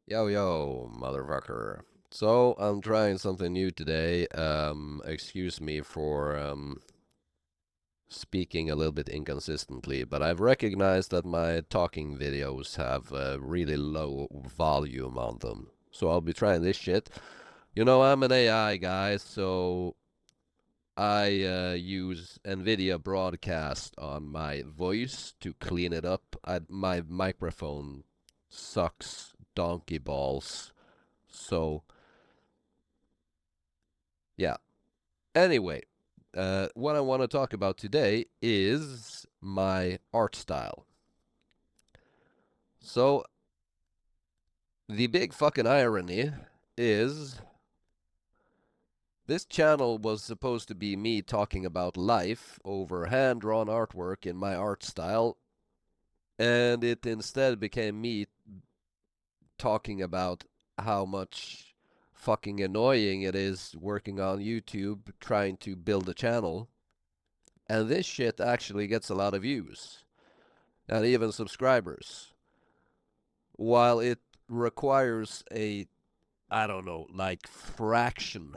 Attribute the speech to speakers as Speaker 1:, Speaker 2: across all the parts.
Speaker 1: Yo, yo, motherfucker. So, I'm trying something new today. Excuse me for speaking a little bit inconsistently, but I've recognized that my talking videos have a really low volume on them. So, I'll be trying this shit. You know, I'm an AI guy, so I use NVIDIA Broadcast on my voice to clean it up. My microphone sucks donkey balls. So, yeah. Anyway, what I want to talk about today is my art style. So, the big fucking irony is this channel was supposed to be me talking about life over hand drawn artwork in my art style, and it instead became me talking about how much fucking annoying it is working on YouTube trying to build a channel. And this shit actually gets a lot of views and even subscribers, while it requires a, I don't know, like fraction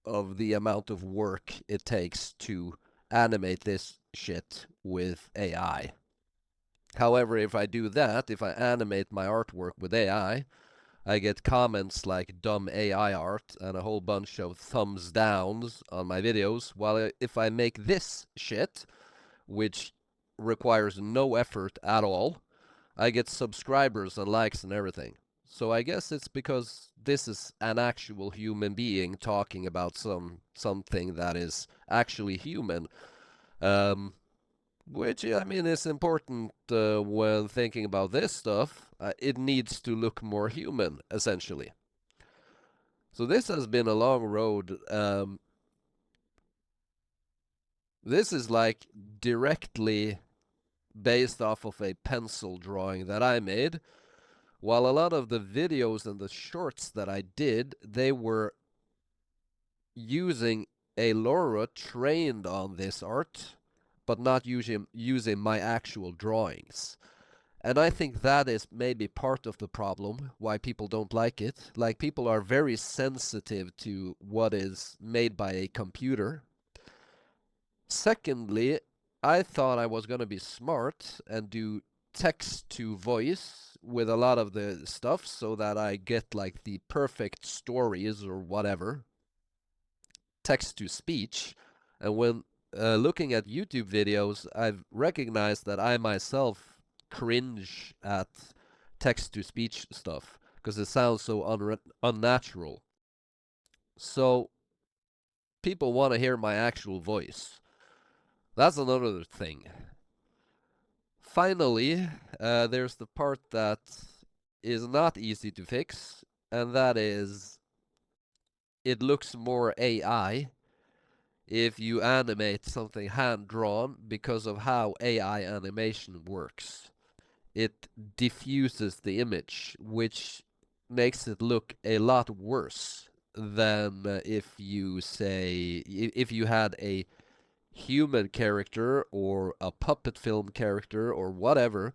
Speaker 1: of the amount of work it takes to animate this shit with AI. However, if I do that, if I animate my artwork with I get comments like dumb AI art and a whole bunch of thumbs downs on my videos, while if I make this shit, which requires no effort at all, I get subscribers and likes and everything. So I guess it's because this is an actual human being talking about something that is actually human. Um, which I mean is important when thinking about this stuff. It needs to look more human, essentially. So this has been a long road. This is like directly based off of a pencil drawing that I made. While a lot of the videos and the shorts that I did, they were using a LoRa trained on this art, but not using my actual drawings. And I think that is maybe part of the problem why people don't like it. Like, people are very sensitive to what is made by a computer. Secondly, I thought I was going to be smart and do text to voice with a lot of the stuff so that I get like the perfect stories or whatever, text to speech. And when looking at YouTube videos, I've recognized that I myself cringe at text to speech stuff because it sounds so unnatural. So people want to hear my actual voice. That's another thing. Finally, there's the part that is not easy to fix, and that is it looks more AI if you animate something hand drawn because of how AI animation works. It diffuses the image, which makes it look a lot worse than if you say, if you had a human character or a puppet film character or whatever,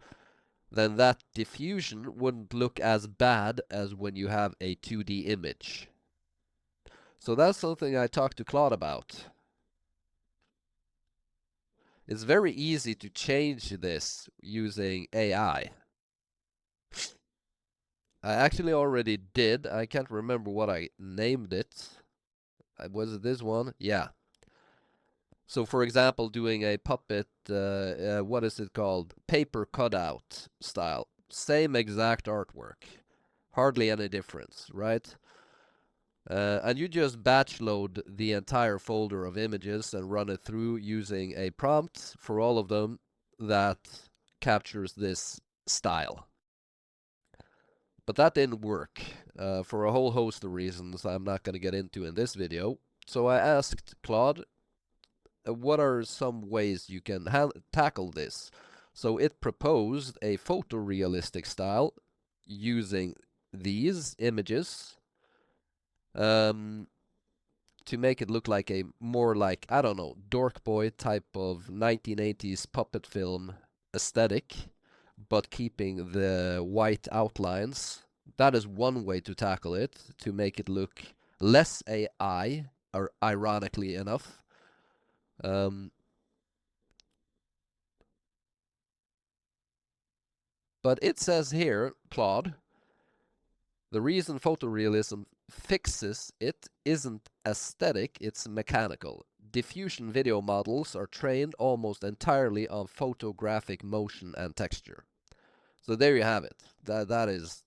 Speaker 1: then that diffusion wouldn't look as bad as when you have a 2D image. So that's something I talked to Claude about. It's very easy to change this using AI. I actually already did. I can't remember what I named it. Was it this one? Yeah. So, for example, doing a puppet, what is it called? Paper-cutout style. Same exact artwork. Hardly any difference, right? And you just batch load the entire folder of images and run it through using a prompt for all of them that captures this style. But that didn't work for a whole host of reasons I'm not going to get into in this video. So I asked Claude, what are some ways you can tackle this? So it proposed a photorealistic style using these images um, to make it look like a more like, I don't know, dork boy type of 1980s puppet film aesthetic, but keeping the white outlines That is one way to tackle it, to make it look less AI, or ironically enough. But it says here, Claude, the reason photorealism fixes it isn't aesthetic, it's mechanical. Diffusion video models are trained almost entirely on photographic motion and texture. So there you have it. That is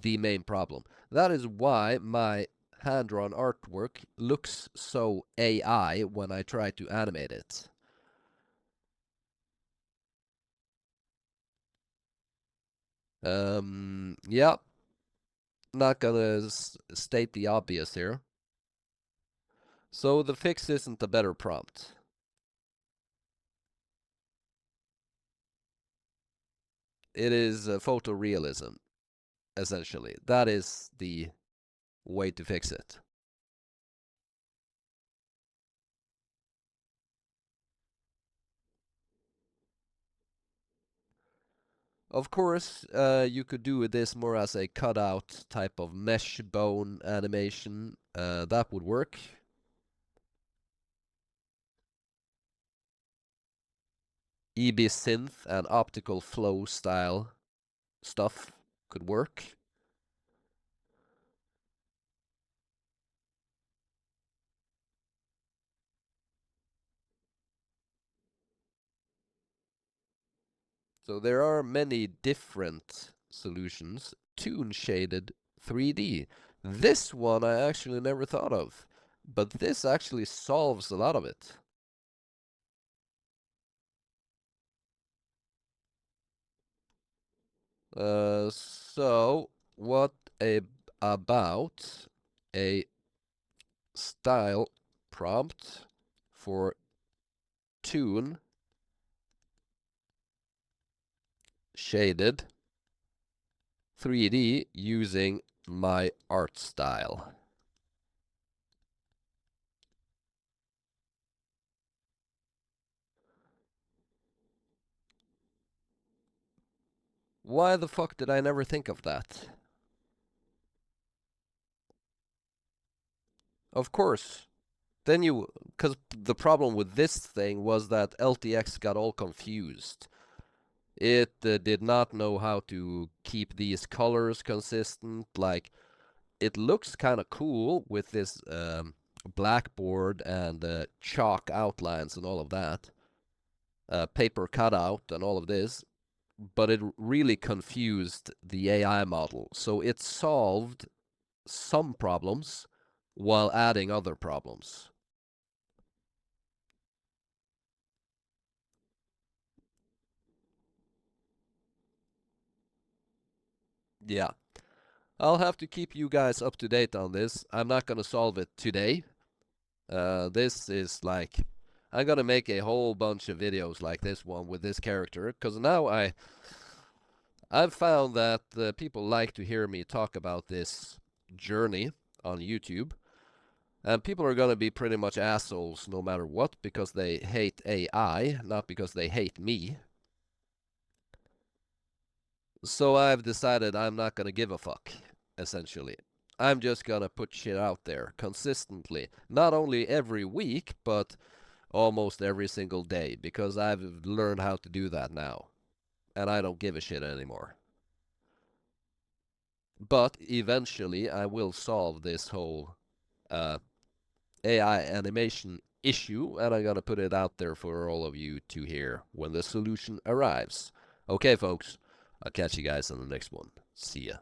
Speaker 1: the main problem. That is why my hand-drawn artwork looks so AI when I try to animate it. Yeah, not gonna state the obvious here. So the fix isn't a better prompt. It is photorealism, essentially. That is the way to fix it. Of course, you could do this more as a cutout type of mesh bone animation. That would work. EbSynth and optical flow style stuff could work. So there are many different solutions. Toon-Shaded 3D. This one I actually never thought of, but this actually solves a lot of it. So what about a style prompt for Toon-Shaded 3D using my art style? Why the fuck did I never think of that? Of course. Then you, because the problem with this thing was that LTX got all confused. It did not know how to keep these colors consistent. Like, it looks kind of cool with this blackboard and chalk outlines and all of that. Paper cutout and all of this. But it really confused the AI model. So it solved some problems while adding other problems. Yeah. I'll have to keep you guys up to date on this. I'm not gonna solve it today. This is like, I'm gonna make a whole bunch of videos like this one with this character, because now I've found that people like to hear me talk about this journey on YouTube, and people are gonna be pretty much assholes no matter what, because they hate AI, not because they hate me. So I've decided I'm not gonna give a fuck, essentially. I'm just gonna put shit out there consistently. Not only every week, but almost every single day, because I've learned how to do that now. And I don't give a shit anymore. But eventually I will solve this whole AI animation issue, and I'm gonna put it out there for all of you to hear when the solution arrives. Okay, folks, I'll catch you guys on the next one. See ya.